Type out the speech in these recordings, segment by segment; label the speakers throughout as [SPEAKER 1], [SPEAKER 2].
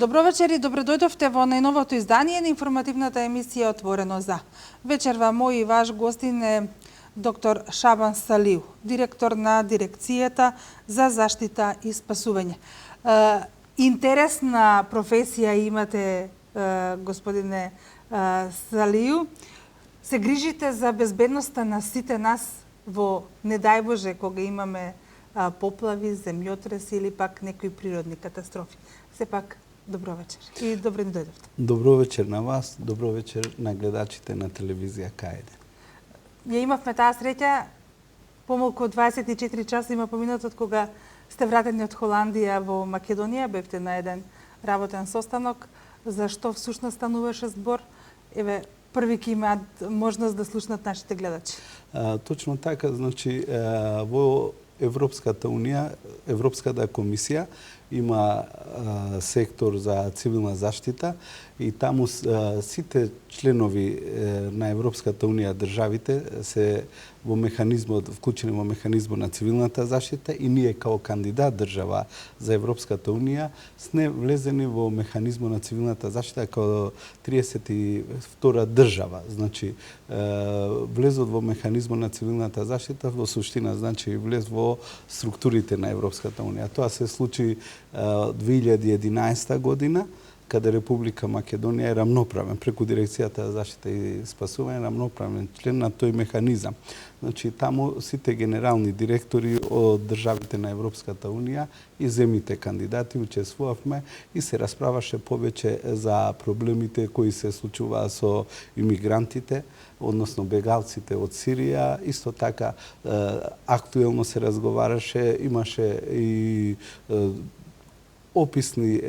[SPEAKER 1] Добро вечер и добро дојдовте во најновото издание на информативната емисија Отворено за. Вечерва мој и ваш гостин е доктор Шабан Салиу, директор на дирекцијата за заштита и спасување. Интересна професија имате, господине Салиу. Се грижите за безбедноста на сите нас во, не дај Боже, кога имаме поплави, земјотреси или пак некои природни катастрофи. Сепак, добро вечер и добро ни дојдовте.
[SPEAKER 2] Добро вечер на вас, добро вечер на гледачите на телевизија К1.
[SPEAKER 1] Ја имавме таа среќа, помалку од 24 часа има поминато од кога сте вратени од Холандија во Македонија, бевте на еден работен состанок, за што всушност стануваше збор. Еве, први ќе имаат можност да слушнат нашите гледачи.
[SPEAKER 2] Точно така, значи, во Европската Унија, Европската комисија има сектор за цивилна заштита и таму сите членови на Европската Унија државите се во механизмот, вклучени во механизмот на цивилната заштита и ние као кандидат држава за Европската Унија сме влезени во механизмот на цивилната заштита као 32 држава. Значи, влезот во механизмот на цивилната заштита во суштина значи влез во структурите на Европската Унија. Тоа се случи 2011 година, каде Република Македонија е рамноправен, преку Дирекцијата за заштита и спасување, рамноправен член на тој механизам. Значи, таму сите генерални директори од државите на Европската Унија и земјите кандидати учествувавме и се расправаше повеќе за проблемите кои се случуваа со имигрантите, односно бегалците од Сирија. Исто така, актуелно се разговараше, имаше и описни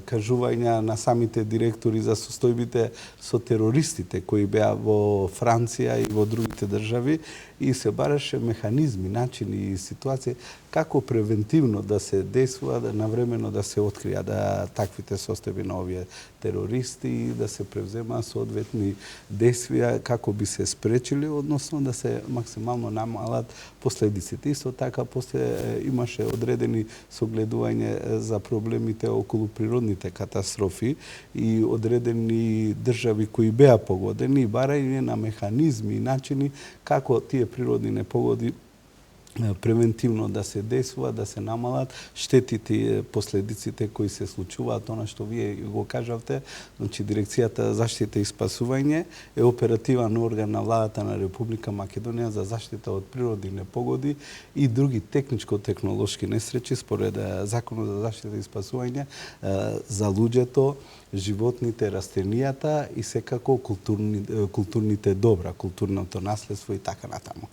[SPEAKER 2] кажувања на самите директори за состојбите со терористите кои беа во Франција и во другите држави и се бараше механизми, начини и ситуации како превентивно да се действува, навремено да се откријат таквите состојби на овие терористи и да се превземаат соодветни действија како би се спречили, односно да се максимално намалат последиците. Исто така после имаше одредени согледување за проблемите околу природните катастрофи и одредени држави кои беа погодени и барање на механизми и начини како тие природни непогоди превентивно да се действува, да се намалат штетите и последиците кои се случуваат. Она што вие го кажавте, значи Дирекцијата за заштита и спасување е оперативен орган на владата на Република Македонија за заштита од природни непогоди и други техничко-технолошки несреќи според Законот за заштита и спасување за луѓето, животните, растенијата и секако културните добра, културното наследство и така натаму.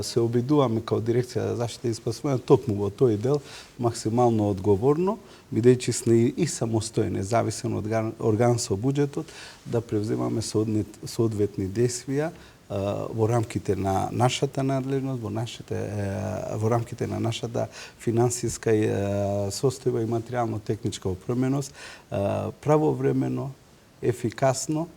[SPEAKER 2] Се обидуваме као Дирекција за заштита и спасување токму во тој дел максимално одговорно, бидејќи сме и самостоен, независен орган со буџетот, да превземаме соодветни действија во рамките на нашата надлежност, во рамките на нашата финансиска состојба и материјално-техничка опременост, правовремено, ефикасно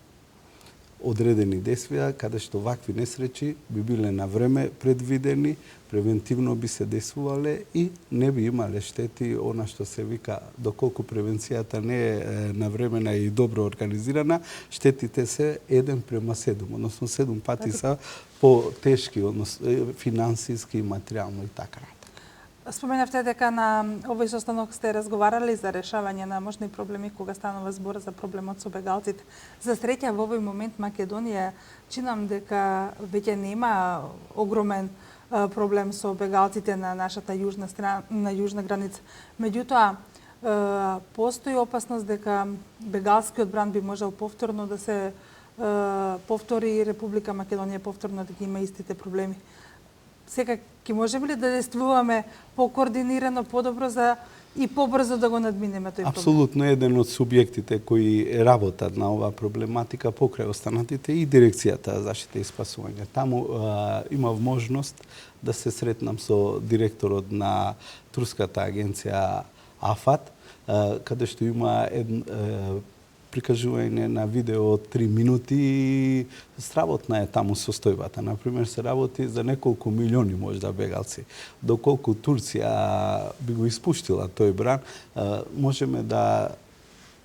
[SPEAKER 2] одредени действија, каде што вакви несреќи би биле на време предвидени, превентивно би се действувале и не би имале штети, она што се вика, доколку превенцијата не е навремена и добро организирана, штетите се 1:7, односно 7 пати са по-тешки, односно финансиски и материјално и така натаму.
[SPEAKER 1] Споменавте дека на овој состанок сте разговарали за решавање на можни проблеми кога станува збор за проблемот со бегалците. За среќа во овој момент Македонија чинам дека веќе нема огромен проблем со бегалците на нашата јужна страна, на јужна граница. Меѓутоа, постои опасност дека бегалскиот бран би можел повторно да се повтори и Република Македонија повторно да ги има истите проблеми. Сега ќе можеме ли да действуваме покоординирано, подобро и побрзо да го надминеме тој проблем?
[SPEAKER 2] Апсолутно еден од субјектите кои работат на оваа проблематика покрај останатите и Дирекцијата за заштита и спасување. Таму имав можност да се сретнам со директорот на турската агенција АФАТ, каде што има прикажување на видео од 3 минути и сработна е таму состојбата. Например, се работи за неколку милиони можда бегалци. Доколку Турција би го испуштила тој бран, можеме да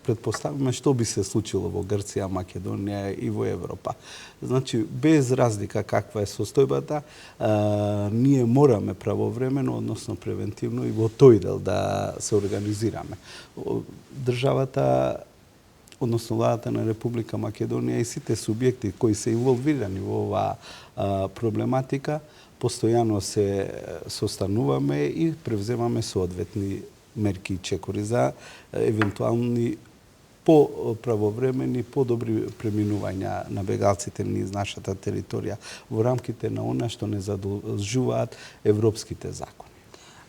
[SPEAKER 2] предпоставиме што би се случило во Грција, Македонија и во Европа. Значи, без разлика каква е состојбата, ние мораме правовремено, односно превентивно и во тој дел да се организираме. Државата, односно владата на Република Македонија и сите субјекти кои се инволвирани во оваа проблематика, постојано се состануваме и превземаме соодветни мерки и чекори за евентуални по-правовремени, по-добри преминувања на бегалците низ нашата територија во рамките на она што не задолжуваат европските закони.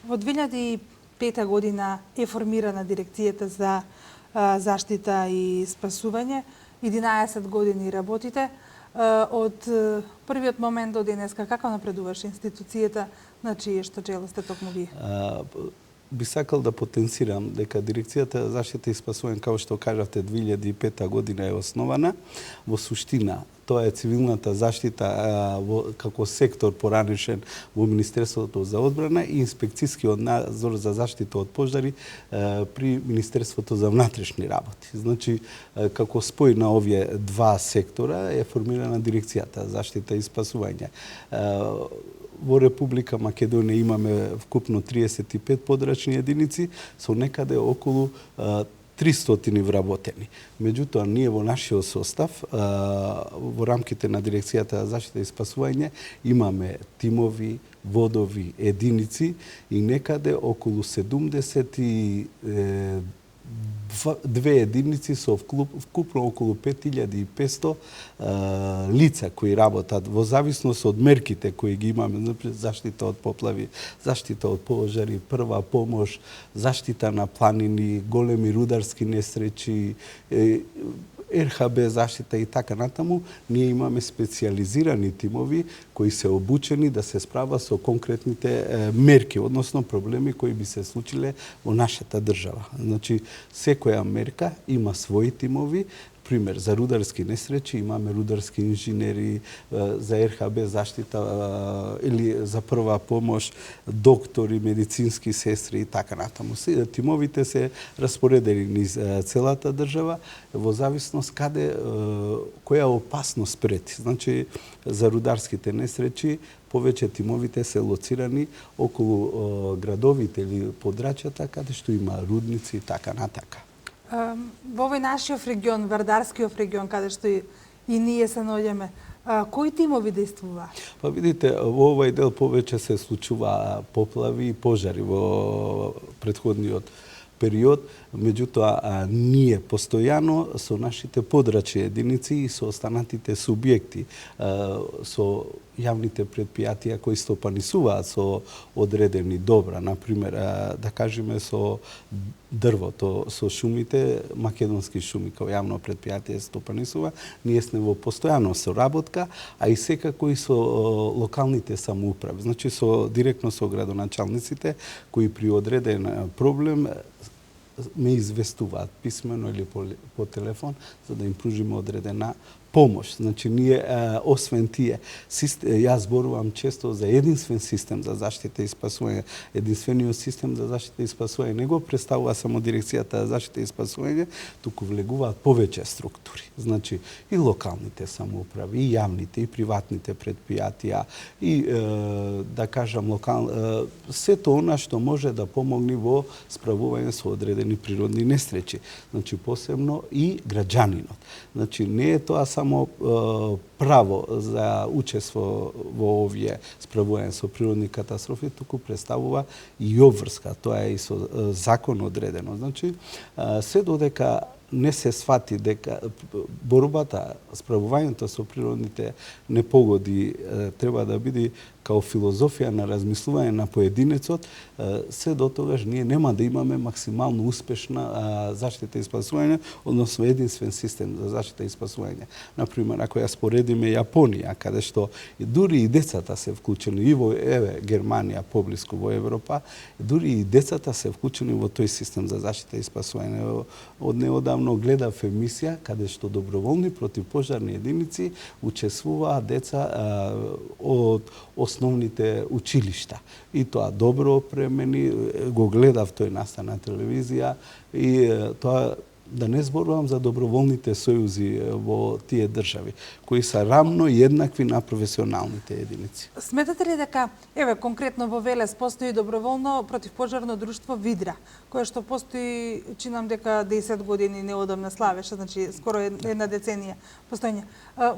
[SPEAKER 1] Во 2005 година е формирана дирекцијата за заштита и спасување. 11 години работите. Од првиот момент до денеска, како напредуваше институцијата на чие што чело сте токму вие?
[SPEAKER 2] Би сакал да потенцирам дека Дирекцијата за заштита и спасување, како што кажавте, 2005 година е основана. Во суштина, тоа е цивилната заштита како сектор поранешен во Министерството за одбрана и инспекцијскиот надзор за заштита од пожари при Министерството за внатрешни работи. Значи, како спој на овие два сектора е формирана Дирекцијата за заштита и спасување. Во Република Македонија имаме вкупно 35 подрачни единици со некаде околу 300 вработени. Меѓутоа, ние во нашиот состав, во рамките на Дирекцијата за заштита и спасување, имаме тимови, водови, единици и некаде околу 72 единици со вкупно околу 5500 лица кои работат во зависност од мерките кои ги имаме, например заштита од поплави, заштита од пожари, прва помош, заштита на планини, големи рударски несреќи, РХБ заштита и така натаму. Ние имаме специализирани тимови кои се обучени да се справа со конкретните мерки, односно проблеми кои би се случиле во нашата држава. Значи, секоја мерка има своји тимови. Пример, за рударски несреќи имаме рударски инженери, за РХБ заштита или за прва помош, доктори, медицински сестри и така натаму. Тимовите се распоредени низ целата држава во зависност каде која опасност прети. Значи, за рударските несреќи повеќе тимовите се лоцирани околу градовите или подрачјата каде што има рудници и така натака.
[SPEAKER 1] Во овој нашиот регион, Вардарскиот регион, каде што и ние се наоѓаме, кои тимови действуваат?
[SPEAKER 2] Па видите, во овој дел повеќе се случува поплави и пожари во претходниот период, меѓутоа ние постојано со нашите подрачни единици и со останатите субјекти, со јавните предпријатија кои стопанисуваат со одредени добра, например, да кажеме со дрвото, со шумите, Македонски шуми како јавно предпријатие стопанисува, ние сме во постојано соработка, а и секако и со локалните самоуправи, значи директно со градоначалниците кои при одреден проблем ме известуваат писмено или по телефон за да им пружиме одредена помош. Значи, ние, освен тие, јас зборувам често за единствен систем за заштита и спасување. Единствениот систем за заштита и спасување не го представува само Дирекцијата за заштита и спасување, туку влегуваат повеќе структури. Значи, и локалните самоуправи, и јавните, и приватните предпријатија, и, да кажам, сето она што може да помогне во справување со одредени природни несреќи. Значи, посебно и граѓанинот. Значи, не е тоа само право за учество во овие справување со природни катастрофи, туку представува и обврска, тоа е и со закон одредено. Значи, се додека не се свати дека борбата, справувањето со природните непогоди треба да биде као филозофија на размислување на поединецот, се до тогаш ние нема да имаме максимално успешна заштита и спасување, односно единствен систем за заштита и спасување. Например, ако ја споредиме Јапонија, каде што дури и децата се вклучени и во Германија поблиску во Европа, дури и децата се вклучени во тој систем за заштита и спасување. Од неодамно гледав емисија каде што доброволни противпожарни единици учествуваат деца од основните училишта. И тоа добро опремени, го гледав тој настан на телевизија и тоа Да не зборувам за доброволните сојузи во тие држави, кои се рамно еднакви на професионалните единици.
[SPEAKER 1] Сметате ли дека, еве, конкретно во Велес постои доброволно противпожарно друштво Видра, кое што постои, чинам дека 10 години неодамна славеше, значи скоро една деценија постоење.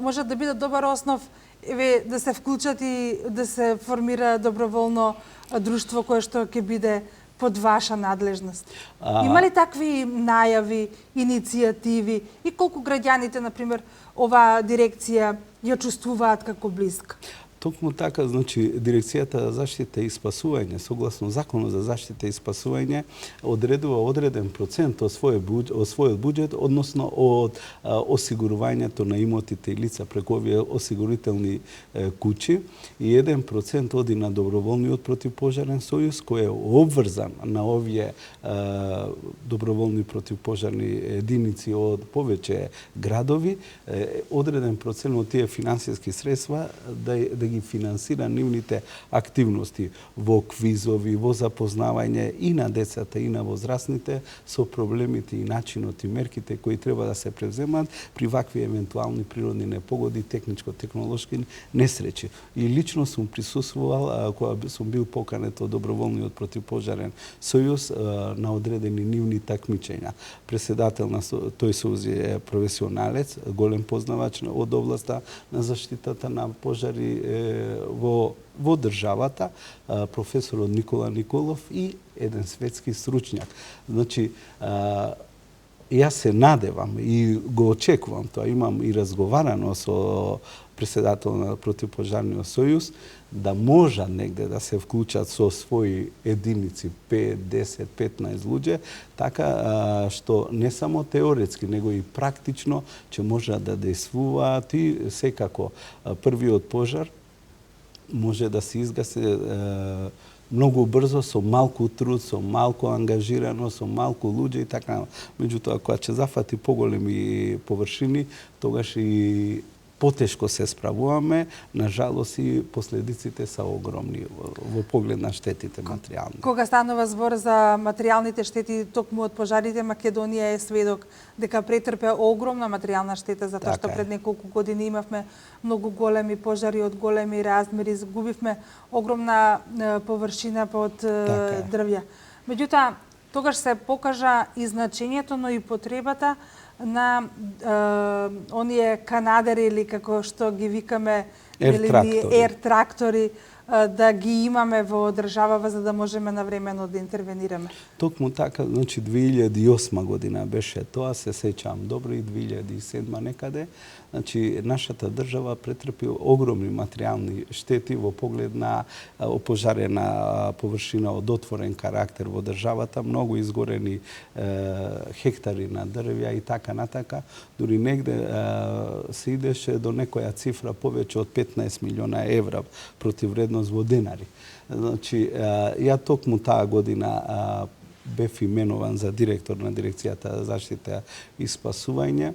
[SPEAKER 1] Може да биде добар основ, еве, да се вклучат и да се формира доброволно друштво кое што ќе биде под ваша надлежност. Има ли такви најави, иницијативи и колку граѓаните, например, оваа дирекција ја чувствуваат како блиска?
[SPEAKER 2] Токму така, значи, Дирекцијата за заштита и спасување, согласно Законот за заштита и спасување, одредува одреден процент од својот буџет, односно од осигурувањето на имотите и лица преку овие осигурителни куќи, и 1% оди на доброволниот противпожарен сојуз, кој е обврзан на овие доброволни противпожарни единици од повеќе градови, одреден процент од тие финансиски средства да ги финансира нивните активности во квизови, во запознавање и на децата и на возрастните со проблемите и начинот и мерките кои треба да се превземат при вакви евентуални природни непогоди, техничко-технолошки несреќи. И лично сум присуствувал кога сум бил поканет од доброволниот противпожарен сојуз на одредени нивни такмичења. Преседател на тој сојуз е професионалец, голем познавач од областа на заштитата на пожари во државата, професорот Никола Николов и еден светски стручњак. Значи, јас се надевам и го очекувам тоа, имам и разговарано со преседател на противпожарниот сојуз, да можат негде да се вклучат со своји единици, 5, 10, 15 луѓе, така што не само теоретски, него и практично ќе можат да действуваат и секако првиот пожар може да се изгаси многу брзо, со малку труд, со малку ангажирано, со малку луѓе и така. Меѓутоа, кога ќе зафати поголеми површини, тогаш и потешко се справуваме, на жалост и последиците се огромни во поглед на штетите материјални.
[SPEAKER 1] Кога станува збор за материјалните штети токму од пожарите, Македонија е сведок дека претрпе огромна материјална штета, затоа што пред неколку години имавме многу големи пожари од големи размери, загубивме огромна површина под дрвја. Меѓутоа, тогаш се покажа и значењето, но и потребата на оние канадери или како што ги викаме ер трактори, да ги имаме во државава за да можеме навремено да интервенираме.
[SPEAKER 2] Токму така, значи 2008 година беше тоа, се сеќавам добро, и 2007 некаде. Значи, нашата држава претрпи огромни материјални штети во поглед на опожарена површина од отворен карактер во државата, многу изгорени хектари на дрвја и така натака. Дури негде се идеше до некоја цифра повеќе од 15 милиона евра противвредност во денари. Значи, ја токму таа година бев именуван за директор на Дирекцијата за заштита и спасување,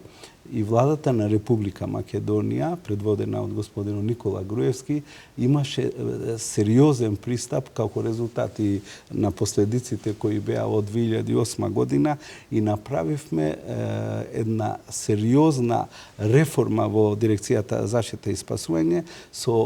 [SPEAKER 2] и владата на Република Македонија, предводена од господинот Никола Груевски, имаше сериозен пристап како резултат и на последиците кои беа од 2008 година, и направивме една сериозна реформа во Дирекцијата за заштита и спасување со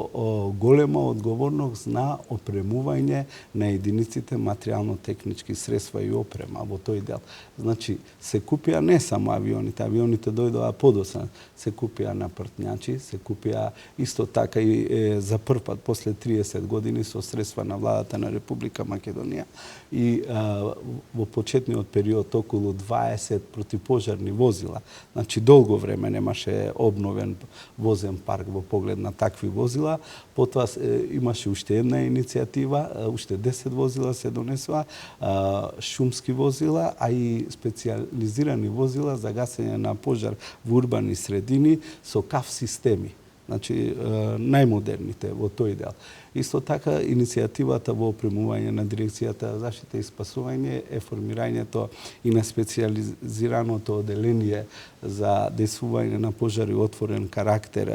[SPEAKER 2] голема одговорност на опремување на единиците материјално-технички средства и опрема во тој дел. Значи, се купија не само авионите, авионите дојдоа подоцна, се купија на партњачи, се купија исто така и за прв пат после 30 години со средства на владата на Република Македонија, и во почетниот период околу 20 противпожарни возила. Значи, долго време немаше обновен возен парк во поглед на такви возила. Потоа имаше уште една иницијатива, уште 10 возила се донесува, шумски возила, а и специализирани возила за гасење на пожар во урбани средини со КАФ системи. Значи, најмодерните во тој дел. Исто така, иницијативата во опремување на Дирекцијата за заштита и спасување е формирањето и на специализираното оделение за действување на пожари отворен карактер.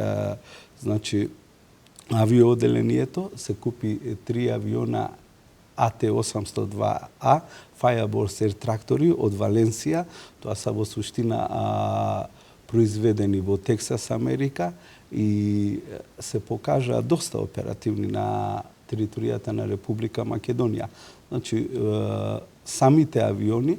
[SPEAKER 2] Значи, авиооделението се купи 3 авиона AT-802A, Fireburst Air трактори од Валенсија. Тоа се во суштина произведени во Тексас, Америка и се покажаа доста оперативни на територијата на Република Македонија. Значи, самите авиони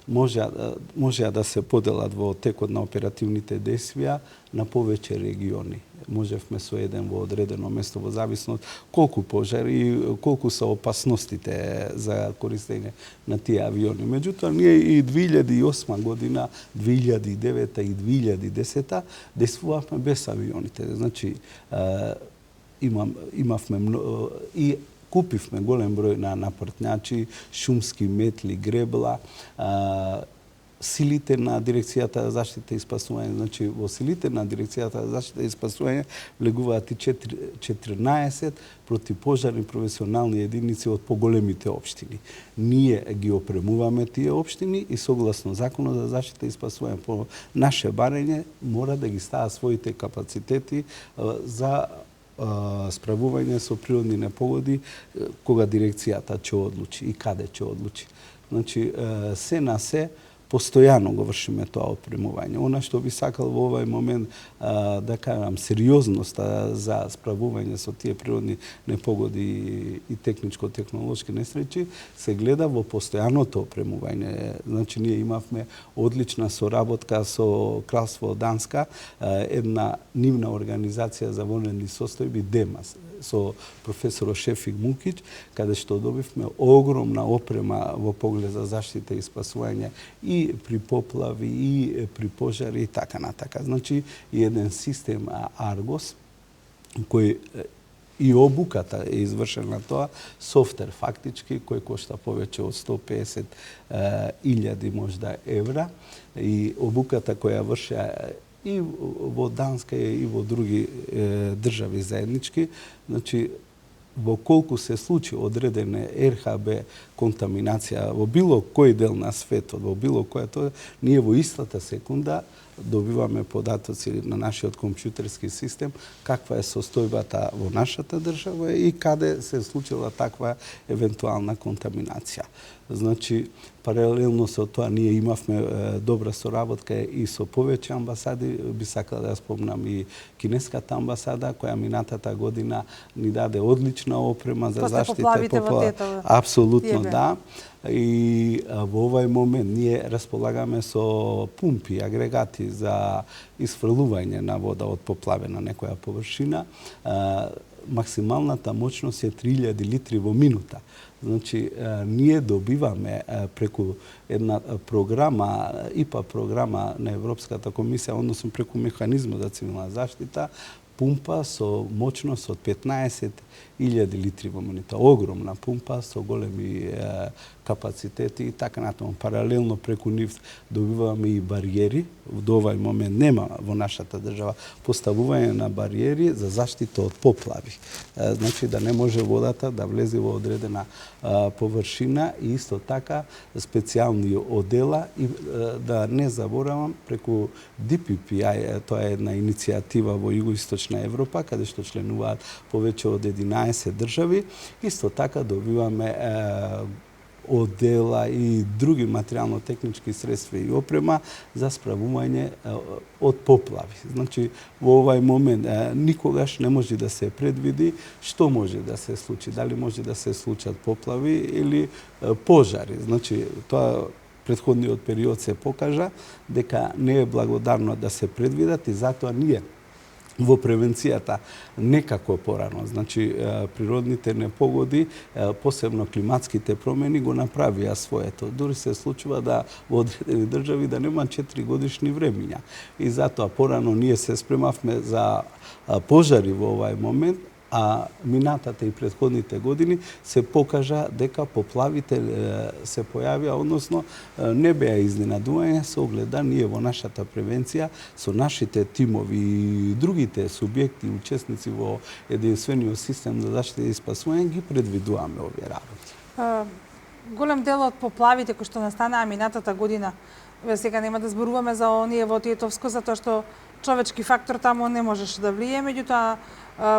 [SPEAKER 2] можеа да се поделат во текот на оперативните действија на повеќе региони. Можевме со еден во одредено место во зависност колку пожари и колку се опасностите за користење на тие авиони. Меѓутоа, ние и 2008 година, 2009 и 2010 действувавме без авионите. Значи, имавме и купивме голем број на напртњачи, шумски метли, гребла, силите на Дирекцијата за заштита и спасување. Значи, во силите на Дирекцијата за заштита и спасување влегуваат и 14 противпожарни професионални единици од поголемите општини. Ние ги опремуваме тие општини и согласно Законот за заштита и спасување по наше барење мора да ги става своите капацитети за справување со природни непогоди кога дирекцијата ќе одлучи и каде ќе одлучи. Значи, се на се постојано го вршиме тоа опремување. Она што би сакал во овој момент да кажам сериозноста за справување со тие природни непогоди и техничко-технолошки несреќи се гледа во постојаното опремување. Значи, ние имавме одлична соработка со Кралство Данска, една нивна организација за вонредни состојби ДЕМАС, со професор Шефик Мукич, каде што добивме огромна опрема во поглед за заштита и спасување и при поплави, и при пожари и така натака. Значи, и еден систем Аргос, кој и обуката е извршена тоа, софтер фактички, кој кошта повеќе од 150.000 можда евра, и обуката која врши и во Данска и во други држави заеднички. Значи, во колку се случи одредена РХБ контаминација во било кој дел на светот, во било која тоа, ние во истата секунда добиваме податоци на нашиот компјутерски систем, каква е состојбата во нашата држава и каде се случила таква евентуална контаминација. Значи, паралелно со тоа, ние имавме добра соработка и со повеќе амбасади. Би сакал да спомнам и кинеската амбасада, која минатата година ни даде одлична опрема за заштита
[SPEAKER 1] поплави.
[SPEAKER 2] Апсолутно да. И во овој момент ние располагаме со пумпи, агрегати за исфрлување на вода од поплавена некоја површина. Максималната мощност е 3000 литри во минута. Значи, ние добиваме преку една програма, ИПА програма на Европската комисија, односно преку механизмот за цивилна заштита, пумпа со мощност од 15.000 литри во минута. Огромна пумпа со големи капацитети и така натаму. Паралелно преку нив добиваме и бариери. До овој момент нема во нашата држава поставување на бариери за заштита од поплави. Значи, да не може водата да влезе во одредена површина и исто така специјални одела и да не заборавам преку DPPI, тоа е една иницијатива во Југоисточна Европа, каде што членуваат повеќе од 11 држави. Исто така добиваме одела и други материјално-технички средства и опрема за справување од поплави. Значи, во овој момент никогаш не може да се предвиди што може да се случи, дали може да се случат поплави или пожари. Значи, тоа претходниот период се покажа дека не е благодарно да се предвидат и затоа ние во превенцијата некако порано. Значи, природните непогоди, посебно климатските промени, го направија своето. Дури се случува да во одредени држави да нема 4 годишни времиња. И затоа порано ние се спремавме за пожари во овој момент, а минатата и претходните години се покажа дека поплавите се појавија, односно не беа изненадување со оглед да ние во нашата превенција со нашите тимови и другите субјекти и учесници во единствениот систем за заштита и спасување ги предвидуваме овие работи.
[SPEAKER 1] Голем дел од поплавите кои што настанаа минатата година, сега нема да зборуваме за оние во Тиетовско, затоа што човечки фактор таму не можеше да влие, меѓутоа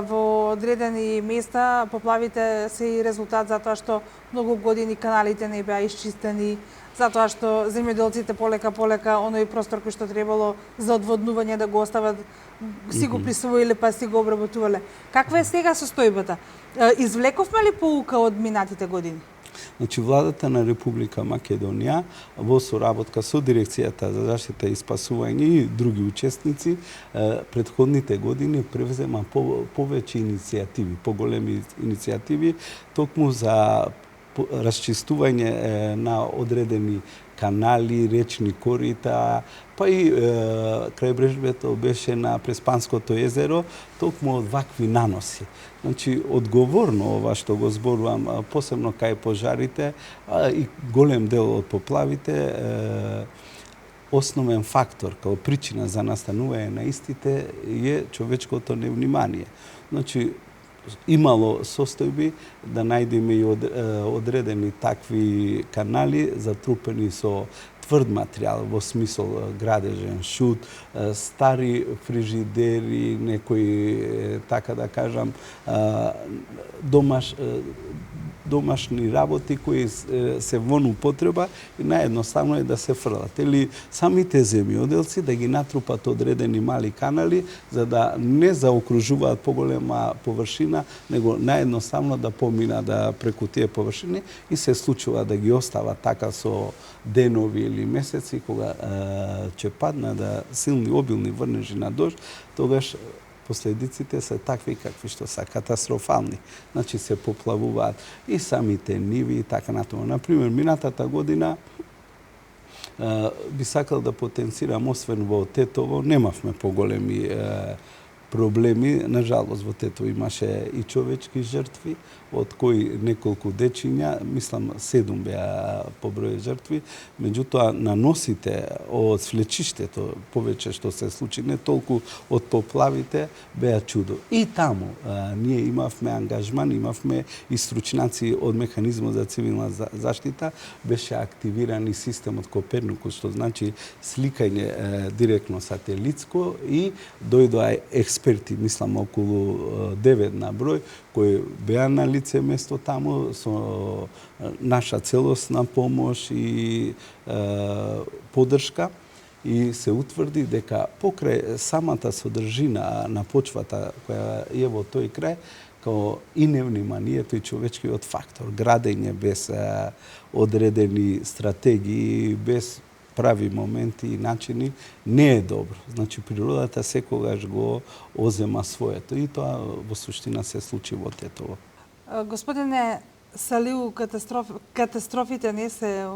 [SPEAKER 1] во одредени места поплавите се и резултат затоа што многу години каналите не беа исчистени, затоа што земјоделците полека оној простор кој што требало за одводнување да го остават си го присвоиле па си го обработувале. Каква е сега состојбата? Извлековме ли поука од минатите години?
[SPEAKER 2] Значи, владата на Република Македонија во соработка со Дирекцијата за заштита и спасување и други учесници претходните години превзема повеќе иницијативи, поголеми иницијативи, токму за расчистување на одредени канали, речни корита, па и крајбрежбето беше на Преспанското езеро, токму од вакви наноси. Значи, одговорно ова што го зборувам, посебно кај пожарите, и голем дел од поплавите, основен фактор, као причина за настанување на истите, е човечкото невнимание. Значи, имало состојби да најдеме и одредени такви канали затрупени со тврд материјал, во смисол градежен шут, стари фрижидери, некои, така да кажам, домашни работи кои се во употреба и наједноставно е да се фрлат. Или самите земјоделци да ги натрупат одредени мали канали за да не заокружуваат поголема површина, него наједноставно да поминат преку тие површини и се случува да ги остават така со денови или месеци кога ќе паднат силни обилни врнежи на дожд, тогаш последиците се такви какви што се катастрофални. Значи се поплавуваат и самите ниви и така натаму. Например, минатата година би сакал да потенцирам, освен во Тетово, немавме поголеми проблеми. Нажалост, во Тетово имаше и човечки жртви, од кои неколку дечиња, мислам 7 беа по број жртви, меѓутоа наносите од свлечиштето, повеќе што се случи, не толку од поплавите, беа чудо. И таму ние имавме ангажман, имавме и стручњаци од механизмот за цивилна заштита, беше активиран и системот Коперникус, што значи сликање директно сателитско и дојдоа експерти, мислам околу 9 на број, кои беа на лице место таму со наша целосна помош и поддршка и се утврди дека покрај самата содржина на почвата која е во тој крај, као и невниманието и човечкиот фактор, градење без одредени стратегии, без прави моменти и начини, не е добро. Значи, природата секогаш го озема своето и тоа во суштина се случи во Тетово.
[SPEAKER 1] Господине Салиу, катастрофите не се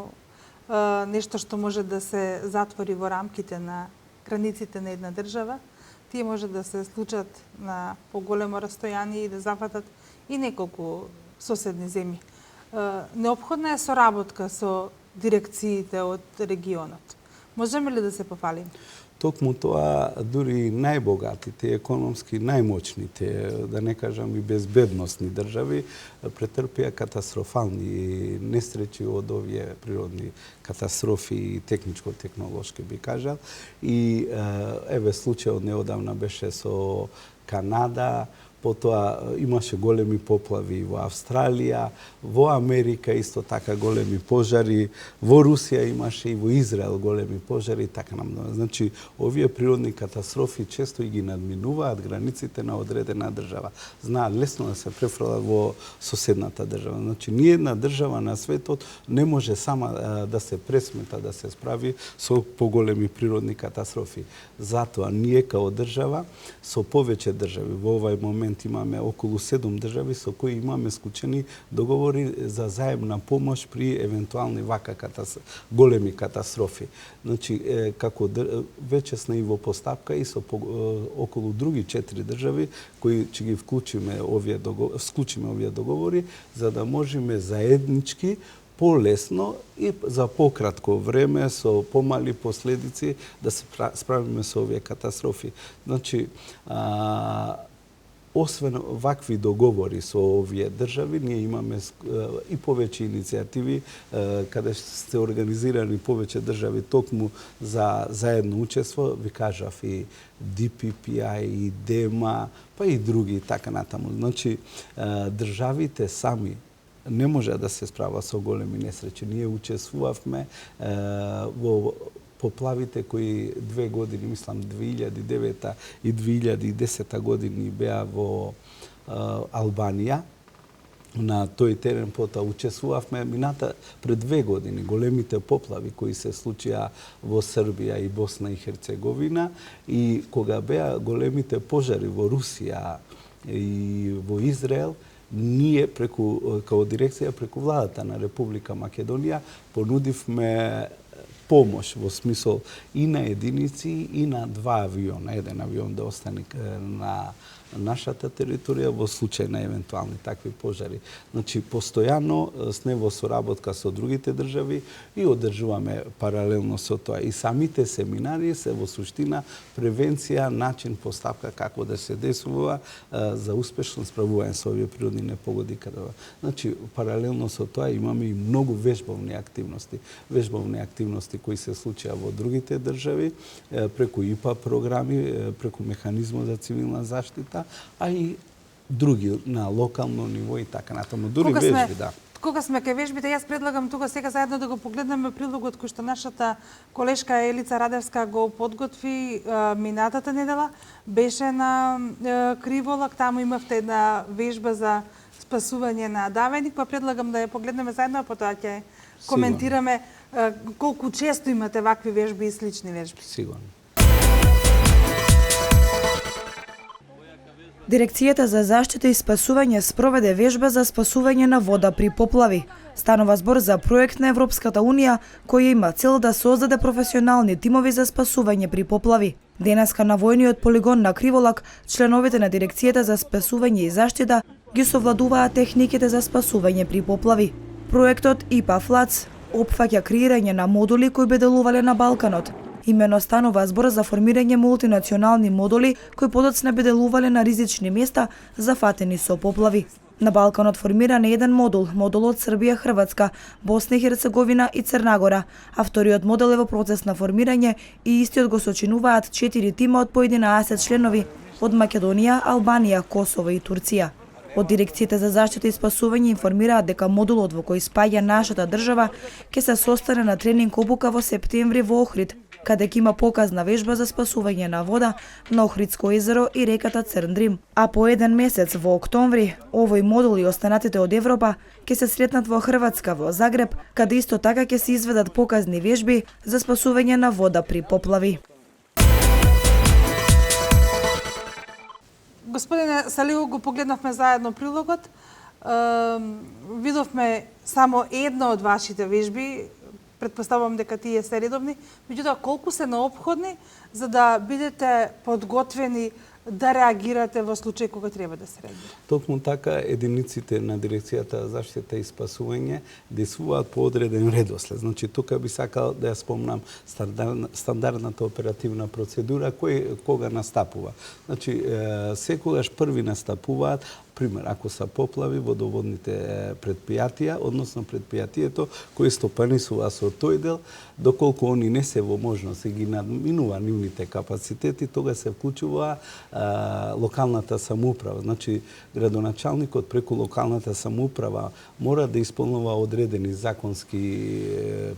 [SPEAKER 1] нешто што може да се затвори во рамките на границите на една држава. Тие може да се случат на поголемо растојание и да зафатат и неколку соседни земји. Неопходна е соработка со дирекциите од регионот. Можеме ли да се пофалиме?
[SPEAKER 2] Токму тоа, дури најбогатите, економски најмоćните, да не кажам и безбедносни држави, претрпеа катастрофални несреќи од овие природни катастрофи и техничко-технолошки би кажал. И еве случајот неодамна беше со Канада, потоа имаше големи поплави во Австралија, во Америка исто така големи пожари, во Русија имаше и во Израел големи пожари, така намнога. Значи, овие природни катастрофи често и ги надминуваат границите на одредена држава. Знаат лесно да се префрлат во соседната држава. Значи, ниедна држава на светот не може сама да се пресмета, да се справи со поголеми природни катастрофи. Затоа ние као држава, со повеќе држави, во овај момент имаме околу 7 држави со кои имаме склучени договори за заемна помош при евентуални вака големи катастрофи. Значи, како веќе сме и во постапка и со околу други 4 држави кои ќе ги вклучиме овие договори за да можеме заеднички полесно и за пократко време со помали последици да се справиме со овие катастрофи. Значи, освен вакви договори со овие држави, ние имаме и повеќе иницијативи каде се организирани повеќе држави токму за заедно учество, ви кажав и DPPI, и DEMA, па и други така натаму. Значи, државите сами не може да се справа со големи несреќи. Ние учествувавме во поплавите кои 2 години, мислам 2009 и 2010 години беа во Албанија. На тој терен пота учествувавме пред 2 години големите поплави кои се случија во Србија и Босна и Херцеговина, и кога беа големите пожари во Русија и во Израел, ние као дирекција преку владата на Република Македонија понудивме помош во смисол и на единици и на 2 авиона. Еден авион да остане на нашата територија во случај на евентуални такви пожари. Значи, постојано сме во соработка со другите држави и одржуваме паралелно со тоа. И самите семинари се во суштина превенција, начин, поставка како да се десува за успешно справување со овие природни непогоди. Значи, паралелно со тоа имаме и многу вежбовни активности. Вежбовни активности кои се случија во другите држави, преку ИПА програми, преку механизмот за цивилна заштита, а и други на локално ниво и така натаму. Дури вежби, да.
[SPEAKER 1] Кога сме кај вежбите, јас предлагам тука сега заедно да го погледнеме прилогот кој што нашата колешка Елица Радевска го подготви минатата недела. Беше на Криволак, таму имавте една вежба за спасување на давеник, па предлагам да ја погледнеме заедно, а потоа ќе коментираме колку често имате вакви вежби и слични вежби.
[SPEAKER 2] Сигурно.
[SPEAKER 3] Дирекцијата за заштита и спасување спроведе вежба за спасување на вода при поплави. Станува збор за проект на Европската Унија кој има цел да создаде професионални тимови за спасување при поплави. Денеска на војниот полигон на Криволак, членовите на Дирекцијата за спасување и заштита ги совладуваат техниките за спасување при поплави. Проектот ИПА ФЛАЦ опфаќа креирање на модули кои би делувале на Балканот. Имено станува збор за формирање мултинационални модули кои подоцна би делувале на ризични места зафатени со поплави. На Балканот формиран е еден модул, модулот Србија, Хрватска, Босна и Херцеговина и Црнагора, а вториот модул е во процес на формирање и истиот го сочинуваат 4 тима од по 11 членови од Македонија, Албанија, Косово и Турција. Од Дирекцијата за заштита и спасување информираат дека модулот во кој спаѓа нашата држава ќе се состане на тренинг обука во септември во Охрид, каде ќе има показна вежба за спасување на вода на Охридско езеро и реката Црндрим. А по еден месец во октомври, овој модул и останатите од Европа ќе се сретнат во Хрватска, во Загреб, каде исто така ќе се изведат показни вежби за спасување на вода при поплави.
[SPEAKER 1] Господине Салиу, го погледнавме заедно прилогот. Видовме само една од вашите вежби. Предпоставувам дека тие се редовни. Меѓутоа, колку се неопходни за да бидете подготвени да реагирате во случај кога треба да се реагира?
[SPEAKER 2] Токму така, единиците на Дирекцијата за заштита и спасување действуваат по одреден редослед. Значи, тука би сакал да ја спомнам стандардната оперативна процедура кога настапува. Значи, секогаш први настапуваат, пример, ако са поплави, водоводните предпријатија, односно предпријатието кои стопанисува со тој дел, доколку они не се во можност и ги надминува нивните капацитети, тога се вклучува локалната самоуправа. Значи, градоначалникот преку локалната самоуправа мора да исполнува одредени законски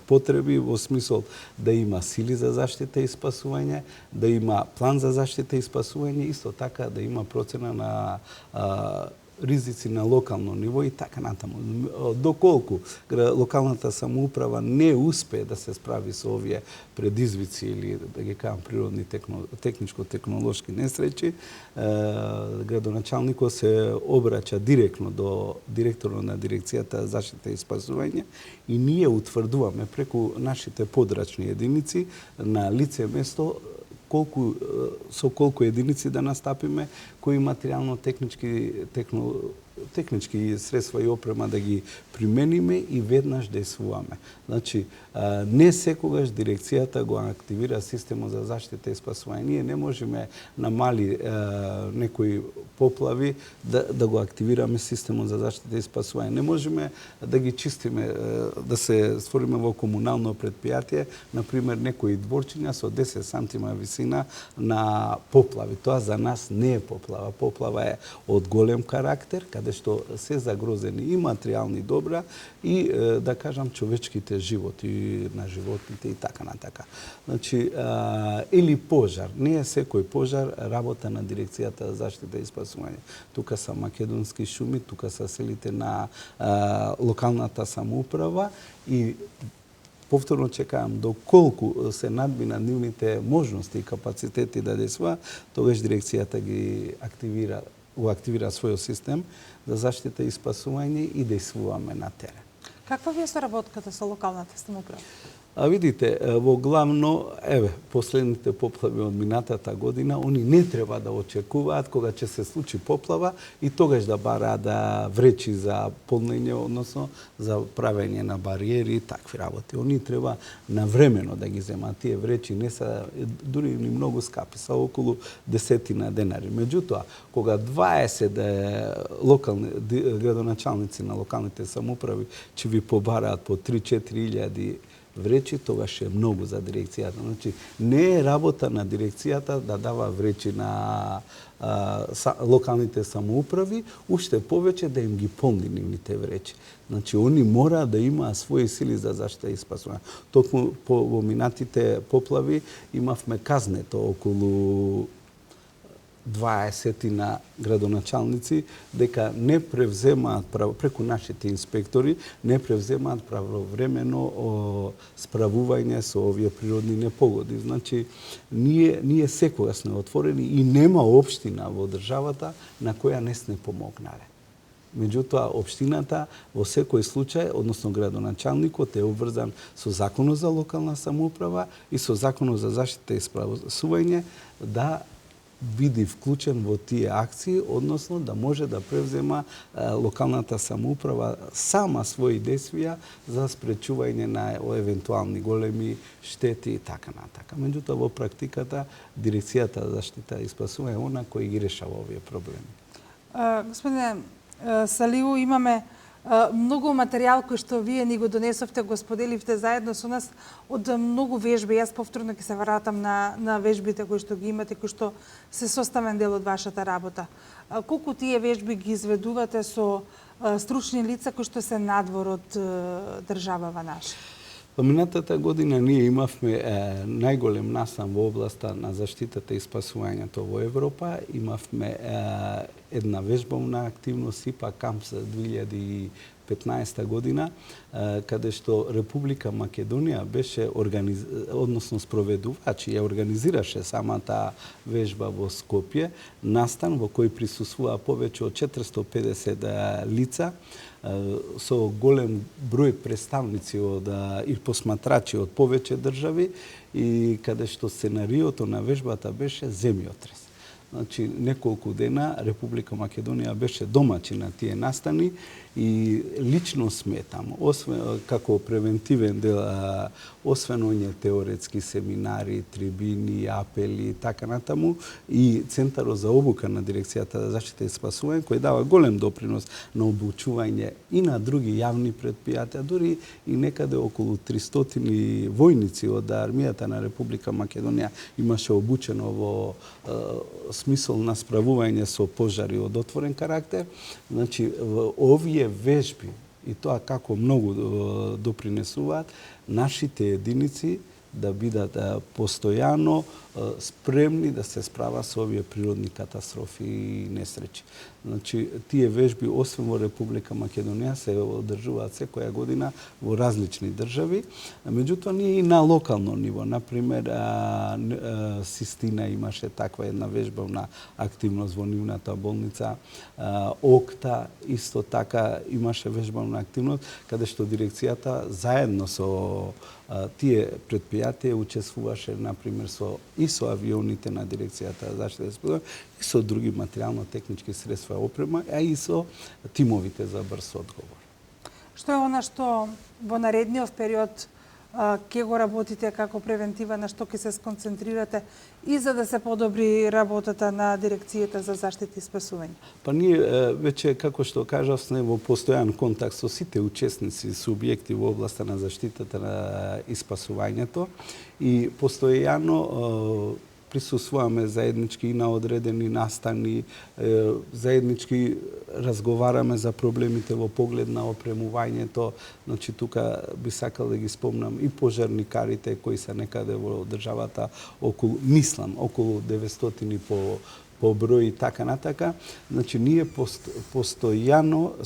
[SPEAKER 2] потреби во смисол да има сили за заштита и спасување, да има план за заштита и спасување, исто така да има процена на ризици на локално ниво и така натаму. Доколку локалната самоуправа не успее да се справи со овие предизвици или да ги кажам природни техничко-технолошки несреќи, градоначалникот се обраќа директно до директорот на Дирекцијата за заштита и спасување и ние утврдуваме преку нашите подрачни единици на лице место со колку единици да настапиме, кои материјално-технички технички средства и опрема да ги примениме и веднаш действуваме. Значи, не секогаш дирекцијата го активира системот за заштита и спасување. Ние не можеме на мали некои поплави да го активираме системот за заштита и спасување. Не можеме да ги чистиме, да се створиме во комунално предпријатие, например, некои дворчиња со 10 сантима висина на поплави. Тоа за нас не е поплава. Поплава е од голем карактер, каде што се загрозени и материјални добра и, да кажам, човечките животи на животните и така натака. Значи, или пожар. Не е секој пожар работа на дирекцијата за заштита и спасување. Тука са македонски шуми, тука са селите на локалната самоуправа и повторно чекам доколку се надмина нивните можности и капацитети да действува, тогаш дирекцијата ги активира својот систем за заштита и спасување и действуваме на терен.
[SPEAKER 1] Каква ви е соработката со локалната самоуправа?
[SPEAKER 2] Видите, во главно, последните поплави од минатата година, они не треба да очекуваат кога ќе се случи поплава и тогаш да бараат да вречи за полнење, односно за правење на бариери и такви работи. Они треба навремено да ги земат. Тие вречи не се дури ни многу скапи, се околу 10 денари. Меѓутоа, кога 20 локални градоначалници на локалните самоуправи ќе ви побараат по 3-4 илјади вречи, тогаш е многу за дирекцијата. Значи, не е работа на дирекцијата да дава вречи на локалните самоуправи, уште повеќе да им ги полни нивните вречи. Значи, они мора да имаат своји сили за заштита и спасување. Токму во минатите поплави имавме казнето околу 20 на градоначалници дека не превземаат преку нашите инспектори, не превземаат правовремено справување со овие природни непогоди. Значи, ние секогаш сме отворени и нема општина во државата на која не сме помогнале. Меѓутоа, општината во секој случај, односно градоначалникот е обврзан со законот за локална самоуправа и со законот за заштита и спасување да биде вклучен во тие акции, односно да може да превзема локалната самоуправа сама своји действија за спречување на евентуални големи штети и така натака. Меѓутоа, во практиката, дирекцијата за заштита и спасување е она кој ги решава овие проблеми.
[SPEAKER 1] Господине Салиу, имаме многу материјал кој што вие ни го донесовте, го споделивте заедно со нас од многу вежби. Јас повторно ќе се вратам на вежбите кои што ги имате, кои што се составен дел од вашата работа. Колку тие вежби ги изведувате со стручни лица кои што се надвор од државава наша?
[SPEAKER 2] Во минатата година ние имавме најголем настан во областа на заштитата и спасувањето во Европа. Имавме една вежбовна активност, ИПА Камп за 2015 година, каде што Република Македонија беше односно спроведувач и ја организираше самата вежба во Скопје, настан во кој присуствува повеќе од 450 лица, со голем број представници и посматрачи од повеќе држави и каде што сценариото на вежбата беше земјотрес. Значи, неколку дена Република Македонија беше домаќин на тие настани и лично сметам, освен како превентивен дел, освен оние теоретски семинари, трибини, апели и така натаму, и Центарот за обука на Дирекцијата за заштита и спасување, кој дава голем допринос на обучување и на други јавни предпријатија, дури и некаде околу 300 војници од армијата на Република Македонија имаше обучено во смисол на справување со пожари од отворен карактер. Значи, овие вежби и тоа како многу допринесуваат нашите единици да бидат постојано спремни да се справа со овие природни катастрофи и несреќи. Значи, тие вежби, освен во Република Македонија, се одржуваат секоја година во различни држави. Меѓутоа, ние и на локално ниво. Например, Систина имаше таква една вежбовна активност во нивната болница. ОКТА исто така имаше вежбовна активност, каде што дирекцијата заедно со тие предпријатија учествуваше, например, со авионите на дирекцијата за заштита и спасување, и со други материјално-технички средства и опрема, а и со тимовите за брз одговор.
[SPEAKER 1] Што е она што во наредниот период ќе го работите како превентива, на што ќе се сконцентрирате и за да се подобри работата на дирекцијата за заштита и спасување?
[SPEAKER 2] Па ние веќе, како што кажав, сме во постојан контакт со сите учесници, субјекти во областа на заштитата и спасувањето и постојано присуствуваме заеднички и на одредени настани, заеднички разговараме за проблемите во поглед на опремувањето. Значи, тука би сакал да ги спомнам и пожарникарите кои се некаде во државата, околу 900 по број и така натака. Значи, ние постојано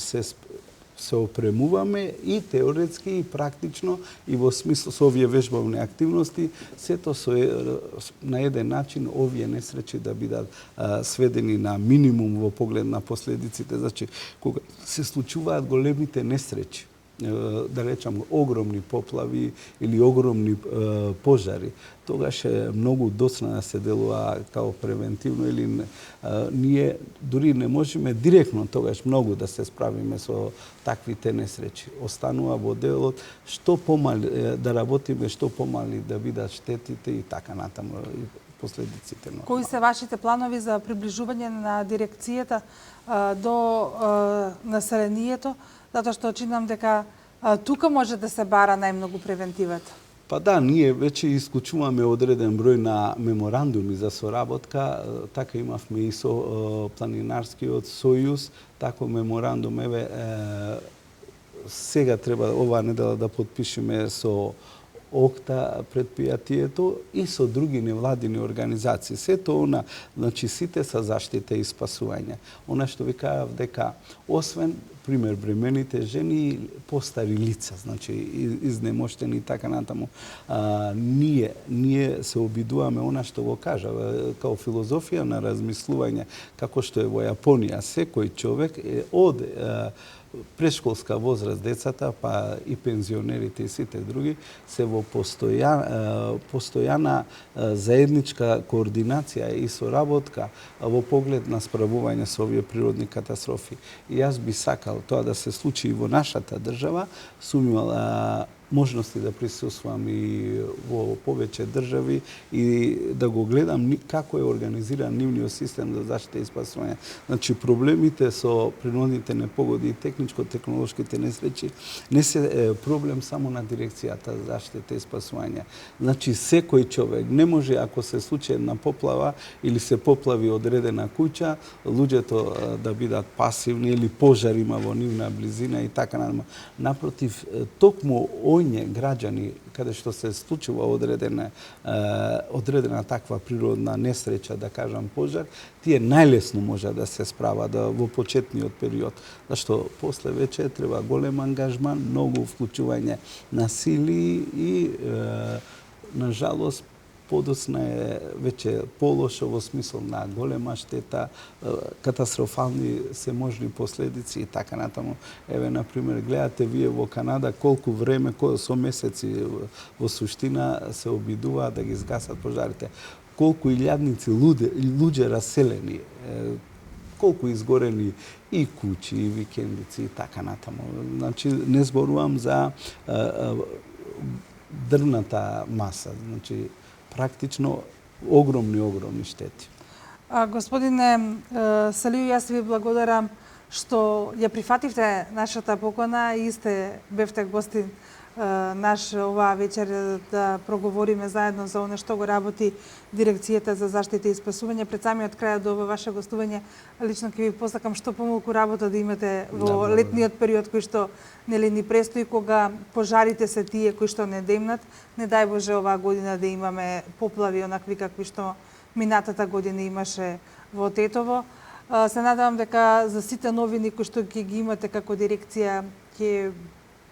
[SPEAKER 2] се опремуваме и теоретски и практично и во смисло со овие вежбовни активности, сето на еден начин овие несреќи да бидат сведени на минимум во поглед на последиците. Значи, кога се случуваат големите несреќи, да речам огромни поплави или огромни пожари, тогаш е многу доцна да се делува као превентивно или ние дури не можеме директно тогаш многу да се справиме со таквите несреќи. Останува во делот што помали да работиме, што помали да бидат штетите и така натаму и последиците.
[SPEAKER 1] Кои се вашите планови за приближување на дирекцијата до населението, затоа што чинам дека тука може да се бара најмногу превентивата?
[SPEAKER 2] Па да, ние веќе исклучуваме одреден број на меморандуми за соработка, така имавме и со Планинарскиот сојуз, тако меморандум, сега треба оваа недела да подпишеме со ОКТА предпријатието и со други невладини организации. Сето она, значи сите са заштита и спасување. Она што ви кажав дека освен пример бремените жени, постари лица, значи изнемоштени и така натаму, ние се обидуваме она што го кажа као филозофија на размислување, како што е во Јапонија, секој човек е од прешколска возраст децата, па и пензионерите и сите други, се во постојана заедничка координација и соработка во поглед на справување со овие природни катастрофи. И јас би сакал тоа да се случи и во нашата држава. Сум имал можности да присуствувам и во повеќе држави и да го гледам како е организиран нивниот систем за заштита и спасување. Значи, проблемите со природните непогоди и техничко-технолошките несреќи не се проблем само на дирекцијата за заштита и спасување. Значи, секој човек не може, ако се случи една поплава или се поплави одредена куќа, луѓето да бидат пасивни или пожар има во нивна близина и така натаму. Напротив, токму оње граѓани каде што се случува одредена таква природна несреќа, да кажам пожар, тие најлесно може да се справат во почетниот период. Зашто после веќе треба голем ангажман, многу вклучување на сили и на жалост подоцна е веќе полошо во смисол на голема штета, катастрофални се можни последици и така натаму. Еве, например, гледате вие во Канада колку време, со месеци во суштина се обидуваат да ги згасат пожарите. Колку илјадници луѓе раселени, колку изгорени и куќи, и викендици и така натаму. Значи, не зборувам за дрвната маса. Значи, практично огромни штети.
[SPEAKER 1] Господине Салију, јас ви благодарам што ја прифативте нашата покана и бевте гостин наш оваа вечер да проговориме заедно за оно што го работи Дирекцијата за заштита и спасување. Пред самиот крај од ова ваше гостување, лично ќе ви посакам што помалку работа да имате во летниот период кој што ни престои, кога пожарите се тие кои што не демнат. Не дај Боже оваа година да имаме поплави онакви какви што минатата година имаше во Тетово. Се надевам дека за сите новини кои што ќе ги имате како дирекција ќе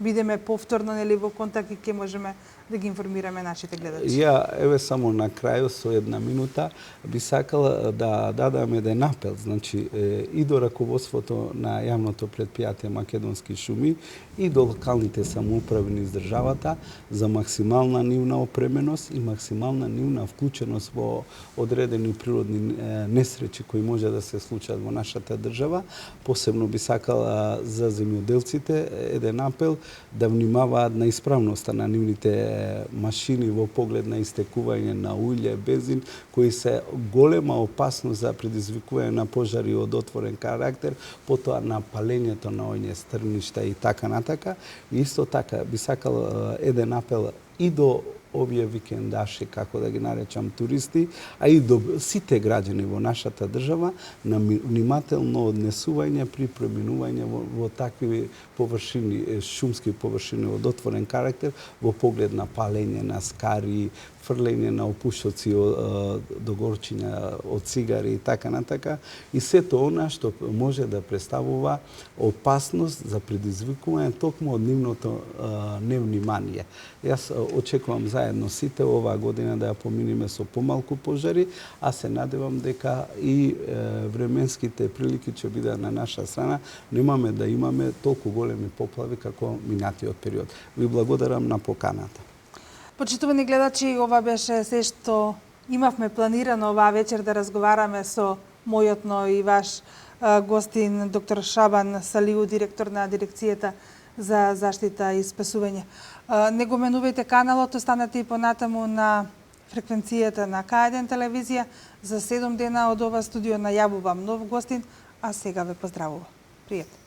[SPEAKER 1] бидеме повторно во контакт и ќе можеме да ги информираме нашите гледачи.
[SPEAKER 2] Ја, еве само на крајот со една минута би сакала да дадам еден апел, значи и до раководството на јавното предпријатие Македонски шуми и до локалните самоуправи низ државата за максимална нивна опременост и максимална нивна вклученост во одредени природни несреќи кои може да се случат во нашата држава. Посебно би сакала за земјоделците еден апел да внимаваат на исправноста на нивните машини во поглед на истекување на уље, бензин, кои се голема опасност за предизвикување на пожари од отворен карактер, потоа на палењето на оње стрништа и така натака. И исто така би сакал еден апел и до овие викендаши, како да ги наречам туристи, а и до сите граѓани во нашата држава на внимателно однесување при преминување во такви површини, шумски површини од отворен карактер, во поглед на палење на скари, фрлење на опушоци до горчиња од цигари и така натака, и сето она што може да представува опасност за предизвикување токму од нивното невнимание. Јас очекувам заедно сите оваа година да ја поминиме со помалку пожари, а се надевам дека и временските прилики ќе бидат на наша страна, немаме да имаме толку големи поплави како минатиот период. Ви благодарам на поканата.
[SPEAKER 1] Почитувани гледачи, ова беше се што имавме планирано оваа вечер да разговараме со мојот и ваш гостин доктор Шабан Салиу, директор на дирекцијата за заштита и спасување. Не го менувајте каналот, останете и понатаму на фреквенцијата на К1 телевизија. За 7 дена од ова студио најавувам нов гостин, а сега ве поздравува. Пријатно.